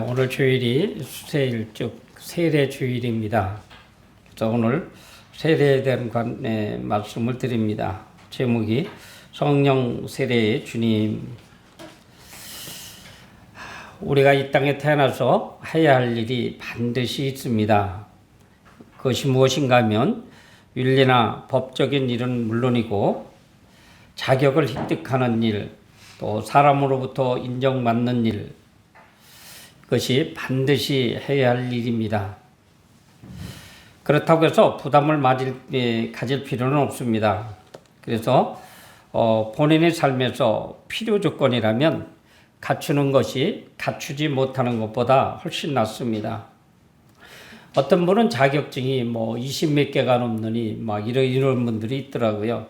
오늘 주일이 수세일 즉 세례 주일입니다. 그래서 오늘 세례에 대한 말씀을 드립니다. 제목이 성령 세례의 주님. 우리가 이 땅에 태어나서 해야 할 일이 반드시 있습니다. 그것이 무엇인가 하면 윤리나 법적인 일은 물론이고 자격을 획득하는 일, 또 사람으로부터 인정받는 일, 그것이 반드시 해야 할 일입니다. 그렇다고 해서 부담을 가질 필요는 없습니다. 그래서 본인의 삶에서 필요 조건이라면 갖추는 것이 갖추지 못하는 것보다 훨씬 낫습니다. 어떤 분은 자격증이 20몇 개가 넘느니 이런 분들이 있더라고요.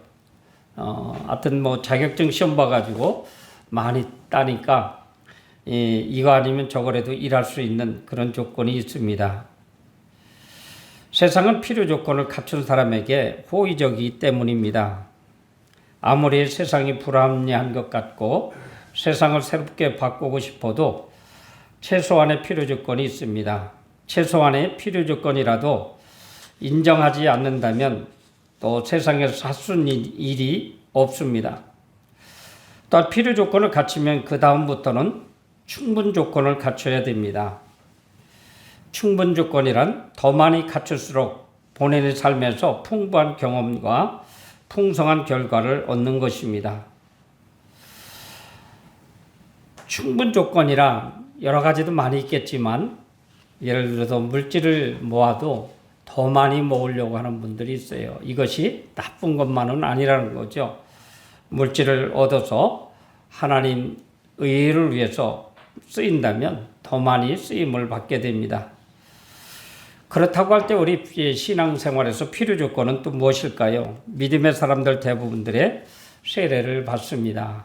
하여튼 자격증 시험 봐가지고 많이 따니까 이거 아니면 저거라도 일할 수 있는 그런 조건이 있습니다. 세상은 필요 조건을 갖춘 사람에게 호의적이기 때문입니다. 아무리 세상이 불합리한 것 같고 세상을 새롭게 바꾸고 싶어도 최소한의 필요 조건이 있습니다. 최소한의 필요 조건이라도 인정하지 않는다면 또 세상에서 할 수 있는 일이 없습니다. 또한 필요 조건을 갖추면 그 다음부터는 충분 조건을 갖춰야 됩니다. 충분 조건이란 더 많이 갖출수록 본인의 삶에서 풍부한 경험과 풍성한 결과를 얻는 것입니다. 충분 조건이라 여러 가지도 많이 있겠지만 예를 들어서 물질을 모아도 더 많이 모으려고 하는 분들이 있어요. 이것이 나쁜 것만은 아니라는 거죠. 물질을 얻어서 하나님 의를 위해서 쓰인다면 더 많이 쓰임을 받게 됩니다. 그렇다고 할 때 우리 신앙생활에서 필요 조건은 또 무엇일까요? 믿음의 사람들 대부분들의 세례를 받습니다.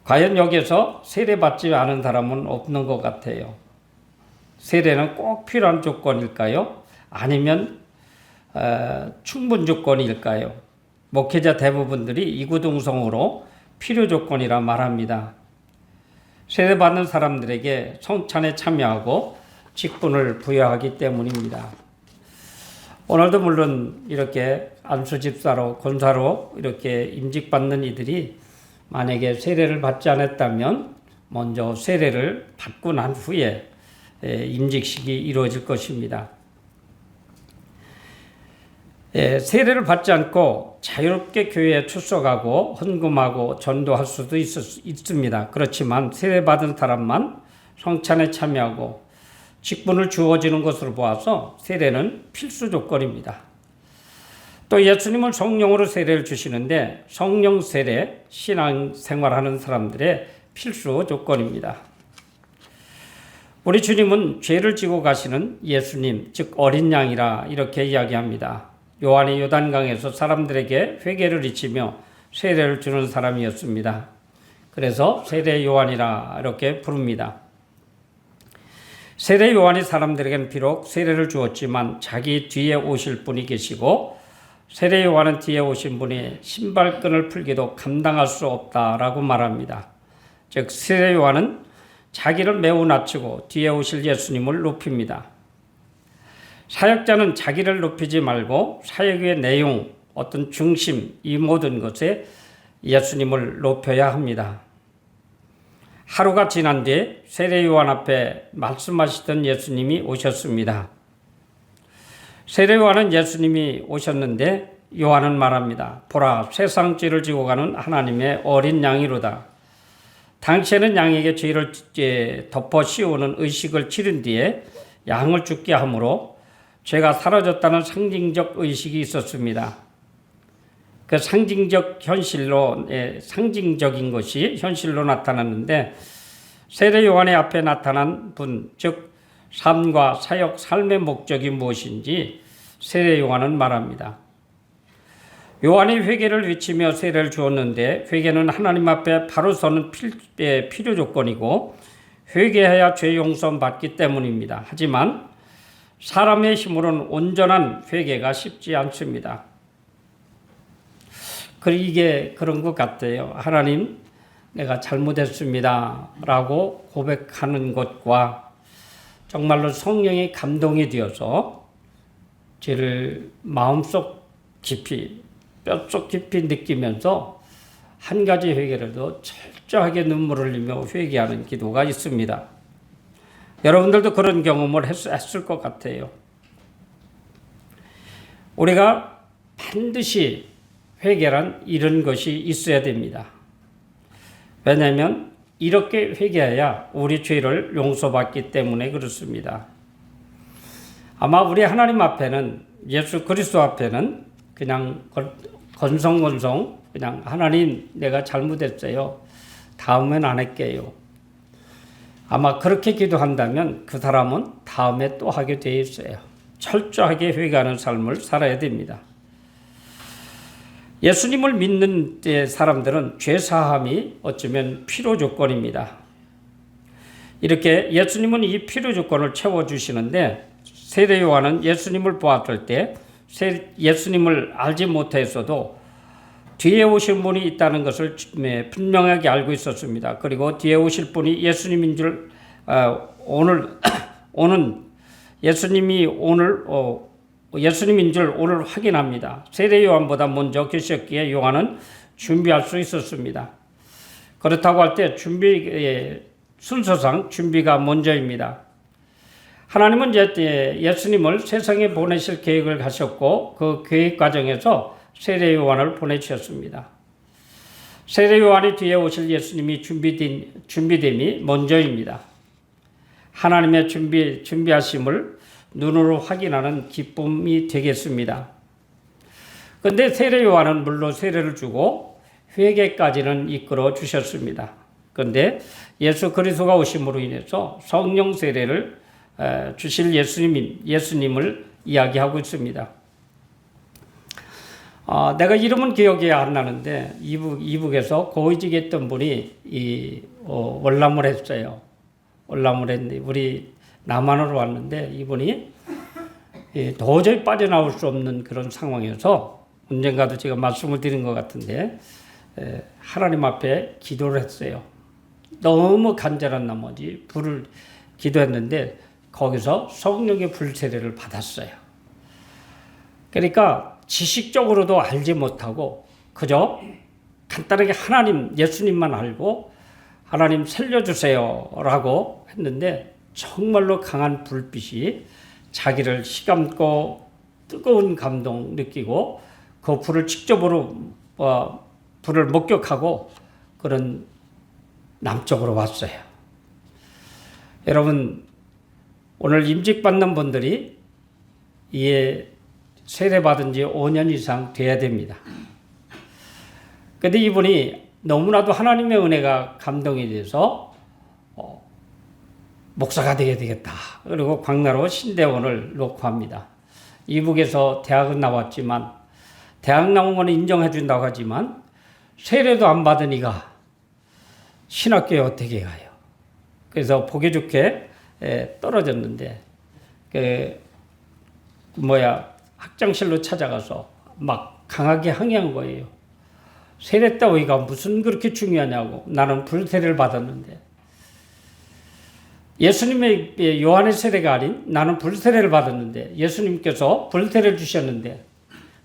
과연 여기에서 세례받지 않은 사람은 없는 것 같아요. 세례는 꼭 필요한 조건일까요? 아니면 충분 조건일까요? 목회자 대부분들이 이구동성으로 필요 조건이라 말합니다. 세례받는 사람들에게 성찬에 참여하고 직분을 부여하기 때문입니다. 오늘도 물론 이렇게 안수집사로 권사로 이렇게 임직받는 이들이 만약에 세례를 받지 않았다면 먼저 세례를 받고 난 후에 임직식이 이루어질 것입니다. 세례를 받지 않고 자유롭게 교회에 출석하고 헌금하고 전도할 수도 있습니다. 그렇지만 세례받은 사람만 성찬에 참여하고 직분을 주어지는 것으로 보아서 세례는 필수 조건입니다. 또 예수님은 성령으로 세례를 주시는데 성령 세례, 신앙생활하는 사람들의 필수 조건입니다. 우리 주님은 죄를 지고 가시는 예수님, 즉 어린 양이라 이렇게 이야기합니다. 요한이 요단강에서 사람들에게 회개를 잊히며 세례를 주는 사람이었습니다. 그래서 세례 요한이라 이렇게 부릅니다. 세례 요한이 사람들에게는 비록 세례를 주었지만 자기 뒤에 오실 분이 계시고 세례 요한은 뒤에 오신 분이 신발끈을 풀기도 감당할 수 없다라고 말합니다. 즉 세례 요한은 자기를 매우 낮추고 뒤에 오실 예수님을 높입니다. 사역자는 자기를 높이지 말고 사역의 내용, 어떤 중심, 이 모든 것에 예수님을 높여야 합니다. 하루가 지난 뒤에 세례 요한 앞에 말씀하시던 예수님이 오셨습니다. 세례 요한은 예수님이 오셨는데 요한은 말합니다. 보라, 세상 죄를 지고 가는 하나님의 어린 양이로다. 당시에는 양에게 죄를 덮어 씌우는 의식을 치른 뒤에 양을 죽게 함으로 죄가 사라졌다는 상징적 의식이 있었습니다. 그 상징적인 것이 현실로 나타났는데 세례 요한의 앞에 나타난 분, 즉 삶과 사역, 삶의 목적이 무엇인지 세례 요한은 말합니다. 요한이 회개를 외치며 세례를 주었는데 회개는 하나님 앞에 바로 서는 필요 조건이고 회개해야 죄 용서 받기 때문입니다. 하지만 사람의 힘으로는 온전한 회개가 쉽지 않습니다. 이게 그런 것 같아요. 하나님 내가 잘못했습니다 라고 고백하는 것과 정말로 성령의 감동이 되어서 죄를 마음속 깊이 뼛속 깊이 느끼면서 한 가지 회개라도 철저하게 눈물을 흘리며 회개하는 기도가 있습니다. 여러분들도 그런 경험을 했을 것 같아요. 우리가 반드시 회개란 이런 것이 있어야 됩니다. 왜냐하면 이렇게 회개해야 우리 죄를 용서받기 때문에 그렇습니다. 아마 우리 하나님 앞에는, 예수 그리스도 앞에는 그냥 건성건성 그냥 하나님 내가 잘못했어요. 다음엔 안 할게요. 아마 그렇게 기도한다면 그 사람은 다음에 또 하게 되어 있어요. 철저하게 회개하는 삶을 살아야 됩니다. 예수님을 믿는 사람들은 죄사함이 어쩌면 필요 조건입니다. 이렇게 예수님은 이 필요 조건을 채워주시는데 세례 요한은 예수님을 보았을 때 예수님을 알지 못했어도 뒤에 오신 분이 있다는 것을 분명하게 알고 있었습니다. 그리고 뒤에 오실 분이 예수님인 줄 예수님인 줄 오늘 확인합니다. 세례 요한보다 먼저 계셨기에 요한은 준비할 수 있었습니다. 그렇다고 할 때 순서상 준비가 먼저입니다. 하나님은 이제 예수님을 세상에 보내실 계획을 가셨고 그 계획 과정에서 세례 요한을 보내주셨습니다. 세례 요한이 뒤에 오실 예수님이 준비됨이 먼저입니다. 하나님의 준비하심을 눈으로 확인하는 기쁨이 되겠습니다. 그런데 세례 요한은 물론 세례를 주고 회개까지는 이끌어 주셨습니다. 그런데 예수 그리스도가 오심으로 인해서 성령 세례를 주실 예수님을 이야기하고 있습니다. 내가 이름은 기억이 안 나는데 이북에서 고위직에 있던 분이 월남을 했어요. 월남을 했는데 우리 남한으로 왔는데 이분이 도저히 빠져나올 수 없는 그런 상황이어서 언젠가도 제가 말씀을 드린 것 같은데 하나님 앞에 기도를 했어요. 너무 간절한 나머지 불을 기도했는데 거기서 성령의 불세례를 받았어요. 그러니까 지식적으로도 알지 못하고 그저 간단하게 하나님 예수님만 알고 하나님 살려주세요 라고 했는데 정말로 강한 불빛이 자기를 휘감고 뜨거운 감동 느끼고 그 불을 직접으로 불을 목격하고 그런 남쪽으로 왔어요. 여러분 오늘 임직받는 분들이 이에 세례받은 지 5년 이상 돼야 됩니다. 그런데 이분이 너무나도 하나님의 은혜가 감동이 돼서 목사가 되어야 되겠다. 그리고 광나로 신대원을 놓고 합니다. 이북에서 대학은 나왔지만 대학 나온 건 인정해 준다고 하지만 세례도 안 받은 이가 신학교에 어떻게 가요? 그래서 보기 좋게 떨어졌는데 학장실로 찾아가서 막 강하게 항의한 거예요. 세례 따위가 무슨 그렇게 중요하냐고. 나는 불세례를 받았는데. 예수님의 요한의 세례가 아닌 나는 불세례를 받았는데 예수님께서 불세례를 주셨는데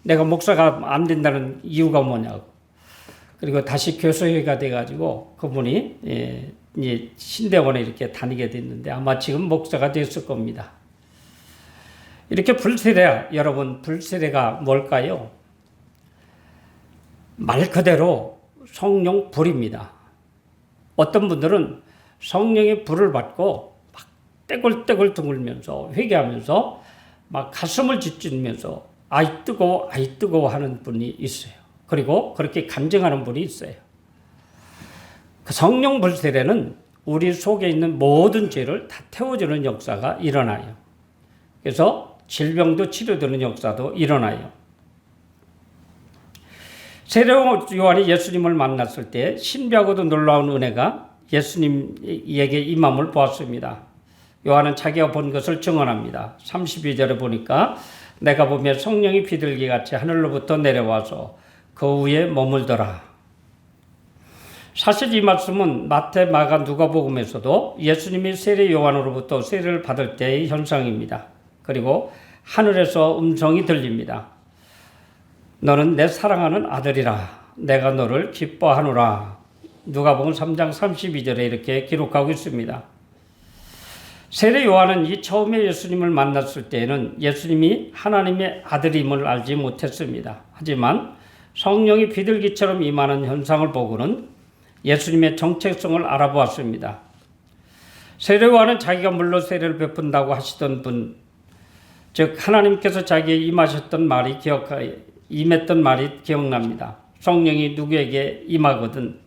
내가 목사가 안 된다는 이유가 뭐냐고. 그리고 다시 교수회가 돼가지고 그분이 이제 신대원에 이렇게 다니게 됐는데 아마 지금 목사가 됐을 겁니다. 이렇게 불세례, 여러분 불세례가 뭘까요? 말 그대로 성령 불입니다. 어떤 분들은 성령의 불을 받고 막 떼굴떼굴 둥글면서 회개하면서 막 가슴을 짓짓으면서 아이 뜨거워 하는 분이 있어요. 그리고 그렇게 간증하는 분이 있어요. 그 성령 불세례는 우리 속에 있는 모든 죄를 다 태워주는 역사가 일어나요. 그래서 질병도 치료되는 역사도 일어나요. 세례 요한이 예수님을 만났을 때 신비하고도 놀라운 은혜가 예수님에게 임함을 보았습니다. 요한은 자기가 본 것을 증언합니다. 32절에 보니까 내가 보며 성령이 비둘기같이 하늘로부터 내려와서 그 위에 머물더라. 사실 이 말씀은 마태, 마가, 누가복음에서도 예수님이 세례 요한으로부터 세례를 받을 때의 현상입니다. 그리고 하늘에서 음성이 들립니다. 너는 내 사랑하는 아들이라. 내가 너를 기뻐하노라. 누가복음 3장 32절에 이렇게 기록하고 있습니다. 세례 요한은 이 처음에 예수님을 만났을 때에는 예수님이 하나님의 아들임을 알지 못했습니다. 하지만 성령이 비둘기처럼 임하는 현상을 보고는 예수님의 정체성을 알아보았습니다. 세례 요한은 자기가 물로 세례를 베푼다고 하시던 분, 즉 하나님께서 자기에게 임했던 말이 기억납니다. 성령이 누구에게 임하거든,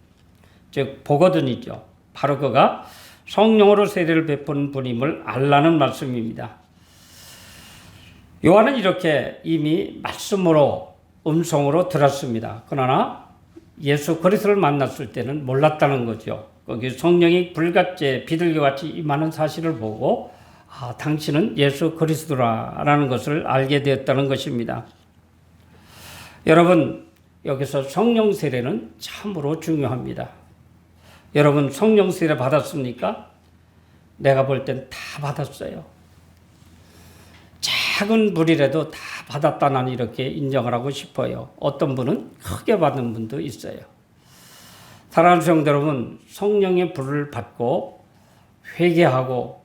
즉 보거든이죠. 바로 그가 성령으로 세례를 베푼 분임을 알라는 말씀입니다. 요한은 이렇게 이미 말씀으로 음성으로 들었습니다. 그러나 예수 그리스도를 만났을 때는 몰랐다는 거죠. 거기 성령이 불같이 비둘기같이 임하는 사실을 보고 당신은 예수 그리스도라는 것을 알게 되었다는 것입니다. 여러분, 여기서 성령 세례는 참으로 중요합니다. 여러분 성령 세례 받았습니까? 내가 볼 땐 다 받았어요. 작은 불이라도 다 받았다, 나는 이렇게 인정을 하고 싶어요. 어떤 분은 크게 받은 분도 있어요. 사랑하는 성도 여러분, 성령의 불을 받고 회개하고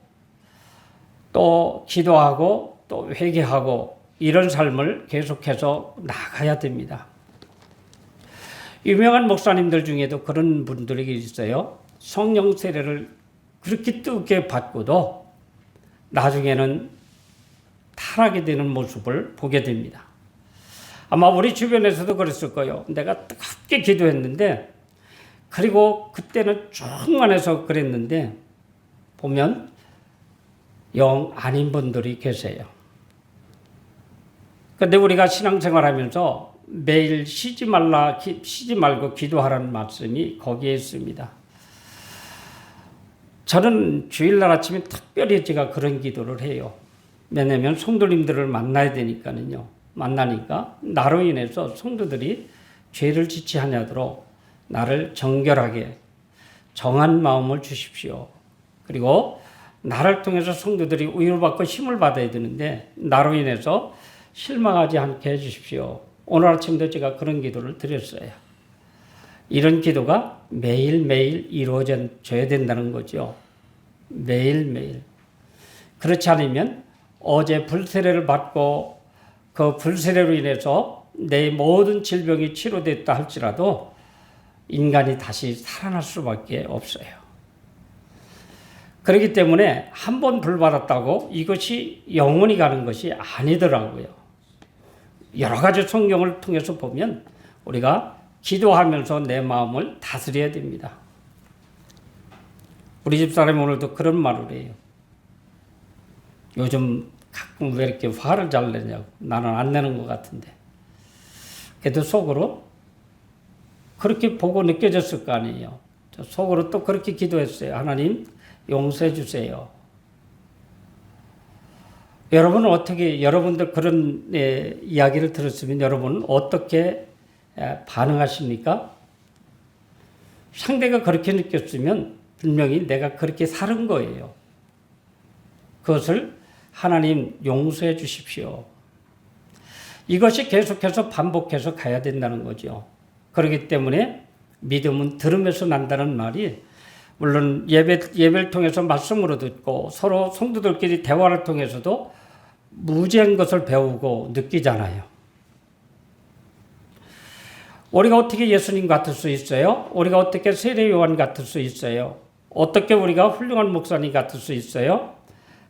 또 기도하고 또 회개하고 이런 삶을 계속해서 나가야 됩니다. 유명한 목사님들 중에도 그런 분들이 있어요. 성령 세례를 그렇게 뜨겁게 받고도 나중에는 타락이 되는 모습을 보게 됩니다. 아마 우리 주변에서도 그랬을 거예요. 내가 뜨겁게 기도했는데, 그리고 그때는 충만해서 그랬는데 보면 영 아닌 분들이 계세요. 그런데 우리가 신앙생활하면서 매일 쉬지 말고 기도하라는 말씀이 거기에 있습니다. 저는 주일날 아침에 특별히 제가 그런 기도를 해요. 왜냐하면 성도님들을 만나야 되니까는요. 만나니까 나로 인해서 성도들이 죄를 짓지 아니하도록 나를 정결하게 정한 마음을 주십시오. 그리고 나를 통해서 성도들이 위로받고 힘을 받아야 되는데 나로 인해서 실망하지 않게 해주십시오. 오늘 아침도 제가 그런 기도를 드렸어요. 이런 기도가 매일매일 이루어져야 된다는 거죠. 매일매일. 그렇지 않으면 어제 불세례를 받고 그 불세례로 인해서 내 모든 질병이 치료됐다 할지라도 인간이 다시 살아날 수밖에 없어요. 그렇기 때문에 한 번 불 받았다고 이것이 영원히 가는 것이 아니더라고요. 여러 가지 성경을 통해서 보면 우리가 기도하면서 내 마음을 다스려야 됩니다. 우리 집사람이 오늘도 그런 말을 해요. 요즘 가끔 왜 이렇게 화를 잘 내냐고. 나는 안 내는 것 같은데. 그래도 속으로 그렇게 보고 느껴졌을 거 아니에요. 저 속으로 또 그렇게 기도했어요. 하나님 용서해 주세요. 여러분은 어떻게, 여러분들 그런 이야기를 들었으면 여러분은 어떻게 반응하십니까? 상대가 그렇게 느꼈으면 분명히 내가 그렇게 살은 거예요. 그것을 하나님 용서해 주십시오. 이것이 계속해서 반복해서 가야 된다는 거죠. 그렇기 때문에 믿음은 들음에서 난다는 말이, 물론 예배를 통해서 말씀으로 듣고 서로 성도들끼리 대화를 통해서도 무지한 것을 배우고 느끼잖아요. 우리가 어떻게 예수님 같을 수 있어요? 우리가 어떻게 세례 요한 같을 수 있어요? 어떻게 우리가 훌륭한 목사님 같을 수 있어요?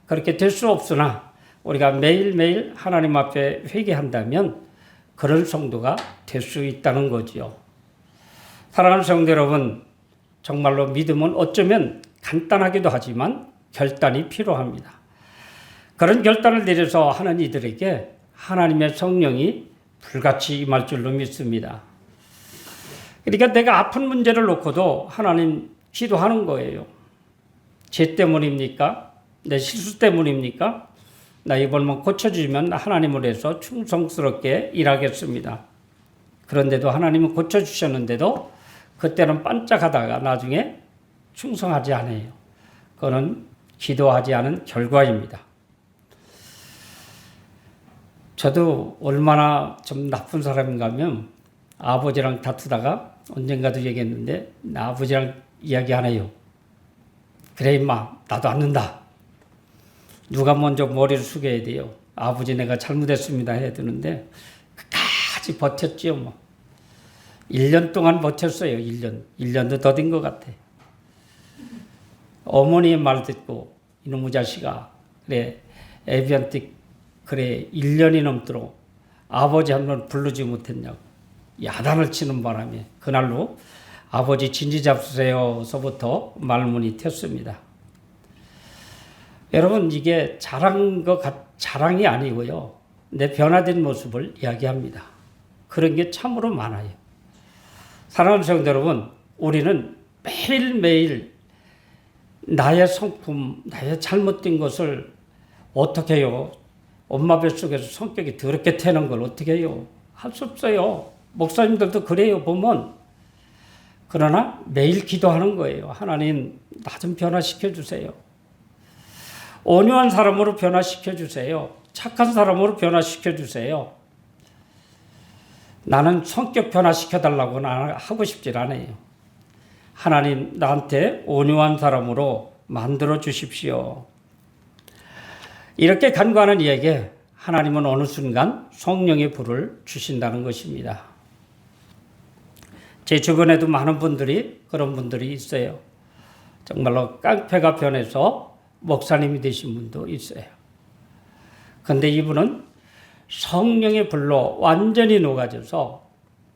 그렇게 될 수 없으나 우리가 매일매일 하나님 앞에 회개한다면 그런 성도가 될 수 있다는 거지요. 사랑하는 성도 여러분, 정말로 믿음은 어쩌면 간단하기도 하지만 결단이 필요합니다. 그런 결단을 내려서 하는 이들에게 하나님의 성령이 불같이 임할 줄로 믿습니다. 그러니까 내가 아픈 문제를 놓고도 하나님 기도하는 거예요. 죄 때문입니까? 내 실수 때문입니까? 나 이번만 고쳐주시면 하나님을 해서 충성스럽게 일하겠습니다. 그런데도 하나님은 고쳐주셨는데도 그때는 반짝하다가 나중에 충성하지 않아요. 그거는 기도하지 않은 결과입니다. 저도 얼마나 좀 나쁜 사람인가 하면 아버지랑 다투다가 언젠가도 얘기했는데 아버지랑 이야기 안 해요. 그래 임마 나도 안 는다. 누가 먼저 머리를 숙여야 돼요. 아버지 내가 잘못했습니다 해야 되는데 끝까지 버텼지요. 뭐. 1년 동안 버텼어요. 1년도 더 된 것 같아. 어머니의 말 듣고 이놈의 자식아 그래 애비한테 그래 1년이 넘도록 아버지 한 번 부르지 못했냐고 야단을 치는 바람에 그날로 아버지 진지 잡수세요서부터 말문이 텄습니다. 여러분 이게 자랑이 아니고요. 내 변화된 모습을 이야기합니다. 그런 게 참으로 많아요. 사랑하는 성도 여러분, 우리는 매일매일 나의 성품, 나의 잘못된 것을 어떻게 해요? 엄마 뱃속에서 성격이 더럽게 태는 걸 어떻게 해요? 할 수 없어요. 목사님들도 그래요, 보면. 그러나 매일 기도하는 거예요. 하나님, 나 좀 변화시켜 주세요. 온유한 사람으로 변화시켜 주세요. 착한 사람으로 변화시켜 주세요. 나는 성격 변화시켜 달라고는 하고 싶질 않아요. 하나님, 나한테 온유한 사람으로 만들어 주십시오. 이렇게 간구하는 이에게 하나님은 어느 순간 성령의 불을 주신다는 것입니다. 제 주변에도 많은 분들이 그런 분들이 있어요. 정말로 깡패가 변해서 목사님이 되신 분도 있어요. 그런데 이분은 성령의 불로 완전히 녹아져서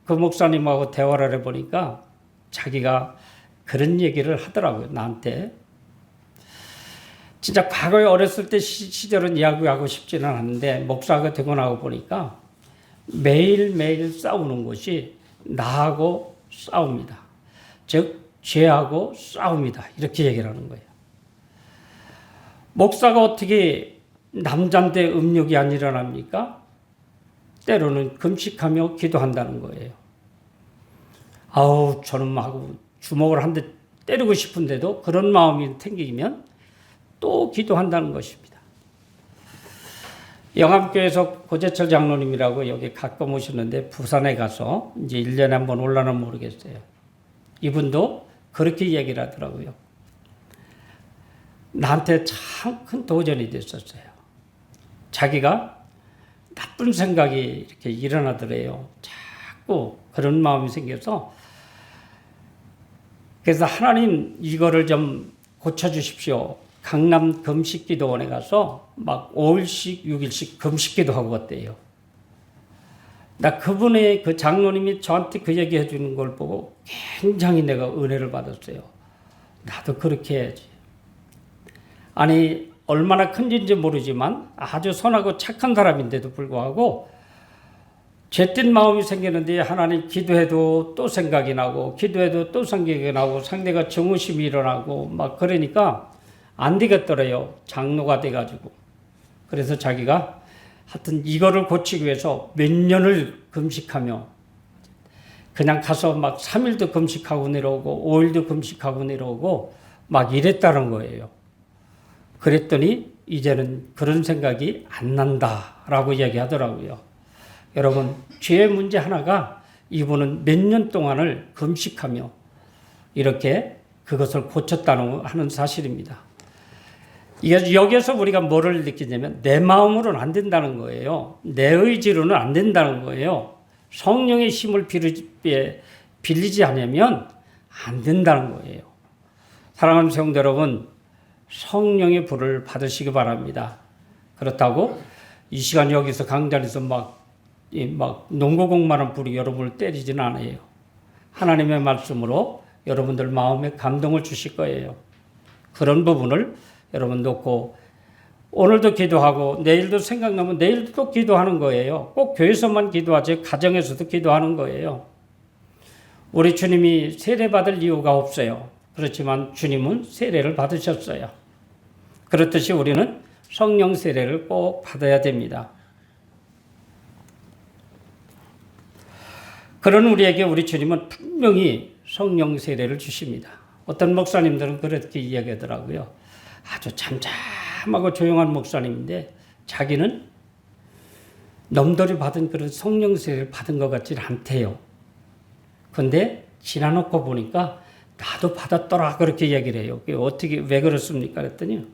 그 목사님하고 대화를 해보니까 자기가 그런 얘기를 하더라고요. 나한테. 진짜 과거에 어렸을 때 시절은 이야기하고 싶지는 않은데 목사가 되고 나고 보니까 매일매일 싸우는 것이 나하고 싸웁니다. 즉 죄하고 싸웁니다. 이렇게 얘기를 하는 거예요. 목사가 어떻게 남잔데 음욕이 안 일어납니까? 때로는 금식하며 기도한다는 거예요. 아우 저놈하고 주먹을 한 대 때리고 싶은데도 그런 마음이 생기면 또 기도한다는 것입니다. 영암교회에서 고재철 장로님이라고 여기 가끔 오셨는데 부산에 가서 이제 1년에 한 번 올라나 모르겠어요. 이분도 그렇게 얘기를 하더라고요. 나한테 참 큰 도전이 됐었어요. 자기가 나쁜 생각이 이렇게 일어나더래요. 자꾸 그런 마음이 생겨서 그래서 하나님 이거를 좀 고쳐주십시오. 강남 금식기도원에 가서 막 5일씩 6일씩 금식기도 하고 왔대요. 나 그분의 그 장로님이 저한테 그 얘기 해주는 걸 보고 굉장히 내가 은혜를 받았어요. 나도 그렇게 해야지. 아니 얼마나 큰지인지 모르지만 아주 선하고 착한 사람인데도 불구하고 죄된 마음이 생기는데 하나님 기도해도 또 생각이 나고 기도해도 또 생각이 나고 상대가 정의심이 일어나고 막 그러니까 안 되겠더래요. 장로가 돼가지고. 그래서 자기가 하여튼 이거를 고치기 위해서 몇 년을 금식하며 그냥 가서 막 3일도 금식하고 내려오고 5일도 금식하고 내려오고 막 이랬다는 거예요. 그랬더니 이제는 그런 생각이 안 난다라고 이야기하더라고요. 여러분 죄의 문제 하나가 이분은 몇 년 동안을 금식하며 이렇게 그것을 고쳤다는 하는 사실입니다. 이게 여기에서 우리가 뭐를 느끼냐면 내 마음으로는 안 된다는 거예요. 내 의지로는 안 된다는 거예요. 성령의 힘을 빌리지 않으면 안 된다는 거예요. 사랑하는 성도 여러분, 성령의 불을 받으시기 바랍니다. 그렇다고 이 시간 여기서 강단에서 막 농고공만한 불이 여러분을 때리지는 않아요. 하나님의 말씀으로 여러분들 마음에 감동을 주실 거예요. 그런 부분을 여러분 놓고 오늘도 기도하고 내일도 생각나면 내일도 또 기도하는 거예요. 꼭 교회에서만 기도하지 가정에서도 기도하는 거예요. 우리 주님이 세례받을 이유가 없어요. 그렇지만 주님은 세례를 받으셨어요. 그렇듯이 우리는 성령 세례를 꼭 받아야 됩니다. 그런 우리에게 우리 주님은 분명히 성령 세례를 주십니다. 어떤 목사님들은 그렇게 이야기하더라고요. 아주 잠잠하고 조용한 목사님인데 자기는 넘들이 받은 그런 성령 세례를 받은 것 같지는 않대요. 근데 지나놓고 보니까 나도 받았더라 그렇게 얘기를 해요. 어떻게 왜 그렇습니까? 그랬더니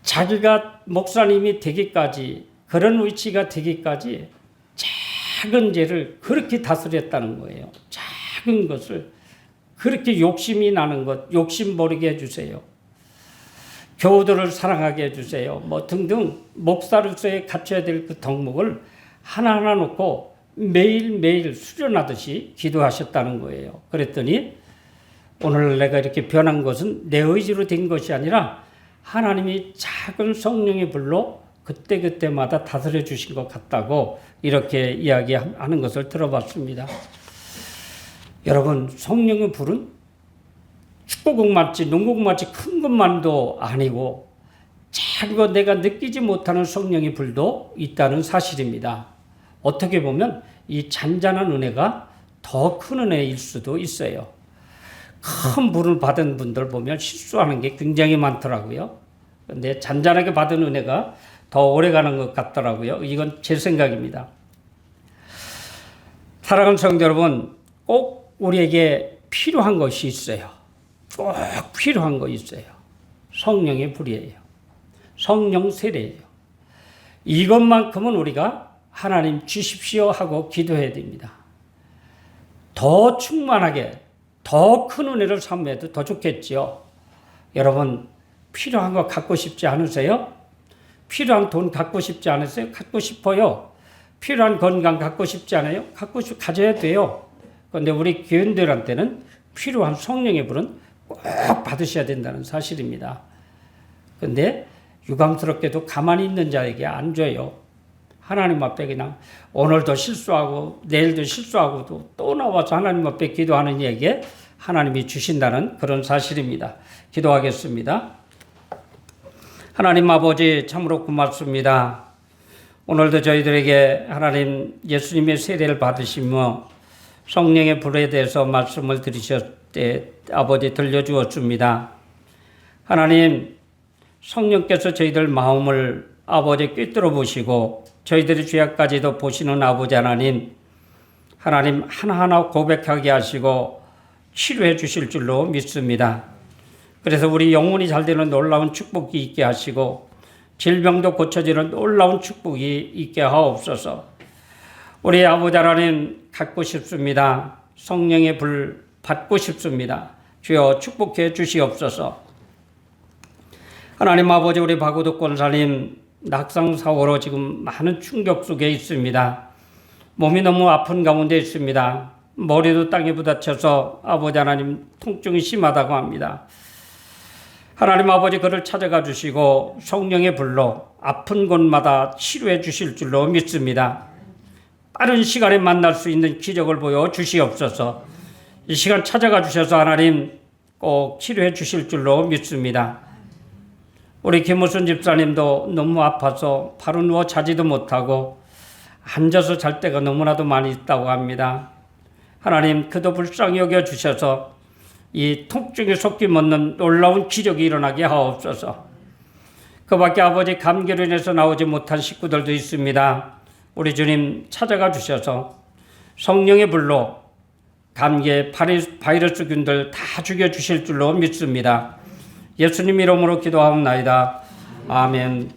자기가 목사님이 되기까지 그런 위치가 되기까지 작은 죄를 그렇게 다스렸다는 거예요. 작은 것을 그렇게 욕심이 나는 것 욕심 버리게 해주세요. 교우들을 사랑하게 해주세요. 뭐 등등 목사로서의 갖춰야 될 그 덕목을 하나하나 놓고 매일매일 수련하듯이 기도하셨다는 거예요. 그랬더니 오늘 내가 이렇게 변한 것은 내 의지로 된 것이 아니라 하나님이 작은 성령의 불로 그때그때마다 다스려 주신 것 같다고 이렇게 이야기하는 것을 들어봤습니다. 여러분, 성령의 불은 축구공 맞지 농구공 맞지 큰 것만도 아니고 작은 거 내가 느끼지 못하는 성령의 불도 있다는 사실입니다. 어떻게 보면 이 잔잔한 은혜가 더 큰 은혜일 수도 있어요. 큰 불을 받은 분들 보면 실수하는 게 굉장히 많더라고요. 근데 잔잔하게 받은 은혜가 더 오래 가는 것 같더라고요. 이건 제 생각입니다. 사랑하는 성도 여러분, 꼭 우리에게 필요한 것이 있어요. 꼭 필요한 것이 있어요. 성령의 불이에요. 성령 세례예요. 이것만큼은 우리가 하나님 주십시오 하고 기도해야 됩니다. 더 충만하게 더 큰 은혜를 삼해도 더 좋겠지요. 여러분, 필요한 거 갖고 싶지 않으세요? 필요한 돈 갖고 싶지 않으세요? 갖고 싶어요. 필요한 건강 갖고 싶지 않아요? 가져야 돼요. 그런데 우리 교인들한테는 필요한 성령의 불은 꼭 받으셔야 된다는 사실입니다. 그런데 유감스럽게도 가만히 있는 자에게 안 줘요. 하나님 앞에 그냥 오늘도 실수하고 내일도 실수하고도 또 나와서 하나님 앞에 기도하는 이에게 하나님이 주신다는 그런 사실입니다. 기도하겠습니다. 하나님 아버지 참으로 고맙습니다. 오늘도 저희들에게 하나님 예수님의 세례를 받으시며 성령의 불에 대해서 말씀을 들으셨때 아버지 들려주었습니다. 하나님 성령께서 저희들 마음을 아버지 꿰뚫어 보시고 저희들의 죄악까지도 보시는 아버지 하나님 하나하나 고백하게 하시고 치료해 주실 줄로 믿습니다. 그래서 우리 영혼이 잘 되는 놀라운 축복이 있게 하시고 질병도 고쳐지는 놀라운 축복이 있게 하옵소서. 우리 아버지 하나님 갖고 싶습니다. 성령의 불 받고 싶습니다. 주여 축복해 주시옵소서. 하나님 아버지 우리 박우덕 권사님 낙상사고로 지금 많은 충격 속에 있습니다. 몸이 너무 아픈 가운데 있습니다. 머리도 땅에 부딪혀서 아버지 하나님 통증이 심하다고 합니다. 하나님 아버지 그를 찾아가 주시고 성령의 불로 아픈 곳마다 치료해 주실 줄로 믿습니다. 빠른 시간에 만날 수 있는 기적을 보여 주시옵소서. 이 시간 찾아가 주셔서 하나님 꼭 치료해 주실 줄로 믿습니다. 우리 김우순 집사님도 너무 아파서 바로 누워 자지도 못하고 앉아서 잘 때가 너무나도 많이 있다고 합니다. 하나님 그도 불쌍히 여겨 주셔서 이 통증에 속기 못는 놀라운 기적이 일어나게 하옵소서. 그 밖에 아버지 감기로 인해서 나오지 못한 식구들도 있습니다. 우리 주님 찾아가 주셔서 성령의 불로 감기의 바이러스균들 다 죽여주실 줄로 믿습니다. 예수님 이름으로 기도하옵나이다. 아멘.